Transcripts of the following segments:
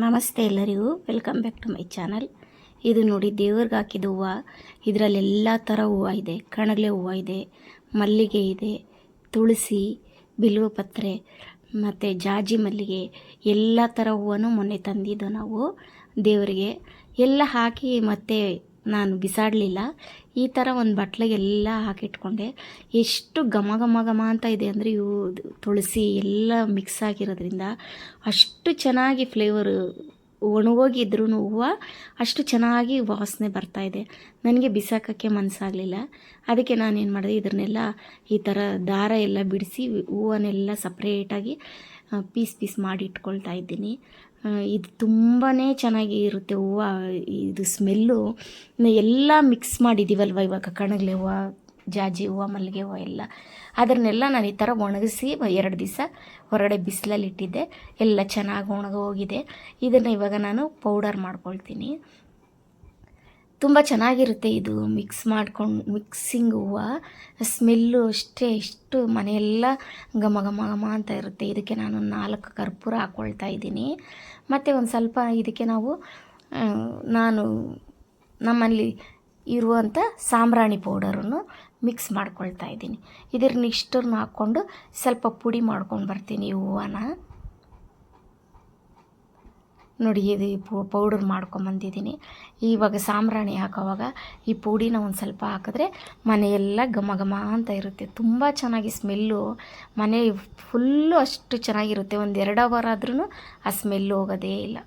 ನಮಸ್ತೆ ಎಲ್ಲರಿಗೂ, welcome back to my channel. ಇದು ನೋಡಿ ದೇವ್ರಿಗೆ ಹಾಕಿದ ಹೂವು. ಇದರಲ್ಲಿ ಎಲ್ಲ ಥರ ಹೂವು ಇದೆ. ಕಣಗಲೆ ಹೂವು ಇದೆ, ಮಲ್ಲಿಗೆ ಇದೆ, ತುಳಸಿ, ಬಿಲ್ವಪತ್ರೆ ಮತ್ತು ಜಾಜಿ ಮಲ್ಲಿಗೆ ಎಲ್ಲ ಥರ ಹೂವನ್ನು ಮೊನ್ನೆ ತಂದಿದ್ದು ನಾವು ದೇವರಿಗೆ ಎಲ್ಲ ಹಾಕಿ. ಮತ್ತು ನಾನು ಬಿಸಾಡಲಿಲ್ಲ. ಈ ಥರ ಒಂದು ಬಟ್ಲಿಗೆ ಎಲ್ಲ ಹಾಕಿಟ್ಕೊಂಡೆ. ಎಷ್ಟು ಘಮ ಘಮ ಘಮ ಅಂತ ಇದೆ ಅಂದರೆ ಇವು ತುಳಸಿ ಎಲ್ಲ ಮಿಕ್ಸ್ ಆಗಿರೋದ್ರಿಂದ ಅಷ್ಟು ಚೆನ್ನಾಗಿ ಫ್ಲೇವರು, ಒಣಗೋಗಿದ್ರೂ ಹೂವು ಅಷ್ಟು ಚೆನ್ನಾಗಿ ವಾಸನೆ ಬರ್ತಾಯಿದೆ. ನನಗೆ ಬಿಸಾಕೋಕ್ಕೆ ಮನಸ್ಸಾಗಲಿಲ್ಲ. ಅದಕ್ಕೆ ನಾನೇನು ಮಾಡಿದೆ, ಇದನ್ನೆಲ್ಲ ಈ ಥರ ದಾರ ಎಲ್ಲ ಬಿಡಿಸಿ ಹೂವನ್ನೆಲ್ಲ ಸಪ್ರೇಟಾಗಿ ಪೀಸ್ ಪೀಸ್ ಮಾಡಿ ಇಟ್ಕೊಳ್ತಾ ಇದ್ದೀನಿ. ಇದು ತುಂಬಾ ಚೆನ್ನಾಗಿ ಇರುತ್ತೆ ಹೂವು. ಇದು ಸ್ಮೆಲ್ಲು ಎಲ್ಲ ಮಿಕ್ಸ್ ಮಾಡಿದ್ದೀವಲ್ವ ಇವಾಗ, ಕಣಗಲೆ ಹೂವು, ಜಾಜಿ ಹೂವು, ಮಲ್ಲಿಗೆ ಹೂವು ಎಲ್ಲ, ಅದನ್ನೆಲ್ಲ ನಾನು ಈ ಥರ ಒಣಗಿಸಿ 2 ದಿವಸ ಹೊರಗಡೆ ಬಿಸಿಲಲ್ಲಿ ಇಟ್ಟಿದ್ದೆ. ಎಲ್ಲ ಚೆನ್ನಾಗಿ ಒಣಗೋಗಿದೆ. ಇದನ್ನು ಇವಾಗ ನಾನು ಪೌಡರ್ ಮಾಡ್ಕೊಳ್ತೀನಿ. ತುಂಬ ಚೆನ್ನಾಗಿರುತ್ತೆ ಇದು ಮಿಕ್ಸಿಂಗ್ ಹೂವು. ಸ್ಮೆಲ್ಲು ಅಷ್ಟೇ, ಇಷ್ಟು ಮನೆಯೆಲ್ಲ ಘಮ ಘಮ ಘಮ ಅಂತ ಇರುತ್ತೆ. ಇದಕ್ಕೆ ನಾನು 4 ಕರ್ಪೂರ ಹಾಕ್ಕೊಳ್ತಾ ಇದ್ದೀನಿ. ಮತ್ತು ಒಂದು ಸ್ವಲ್ಪ ಇದಕ್ಕೆ ನಾನು ನಮ್ಮಲ್ಲಿ ಇರುವಂಥ ಸಾಂಬ್ರಾಣಿ ಪೌಡರನ್ನು ಮಿಕ್ಸ್ ಮಾಡ್ಕೊಳ್ತಾ ಇದ್ದೀನಿ. ಇಷ್ಟನ್ನು ಹಾಕ್ಕೊಂಡು ಸ್ವಲ್ಪ ಪುಡಿ ಮಾಡ್ಕೊಂಡು ಬರ್ತೀನಿ ಈ ಹೂವನ್ನ. ನೋಡಿ, ಇದು ಪೌಡರ್ ಮಾಡ್ಕೊಂಬಂದಿದ್ದೀನಿ. ಇವಾಗ ಸಾಂಬ್ರಾಣಿ ಹಾಕೋವಾಗ ಈ ಪುಡಿನ ಒಂದು ಸ್ವಲ್ಪ ಹಾಕಿದ್ರೆ ಮನೆಯೆಲ್ಲ ಘಮ ಘಮ ಅಂತ ಇರುತ್ತೆ. ತುಂಬ ಚೆನ್ನಾಗಿ ಸ್ಮೆಲ್ಲು, ಮನೆ ಫುಲ್ಲು ಅಷ್ಟು ಚೆನ್ನಾಗಿರುತ್ತೆ. 1-2 ಅವರ್ ಆದ್ರೂ ಆ ಸ್ಮೆಲ್ಲು ಹೋಗೋದೇ ಇಲ್ಲ.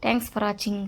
Thanks for watching.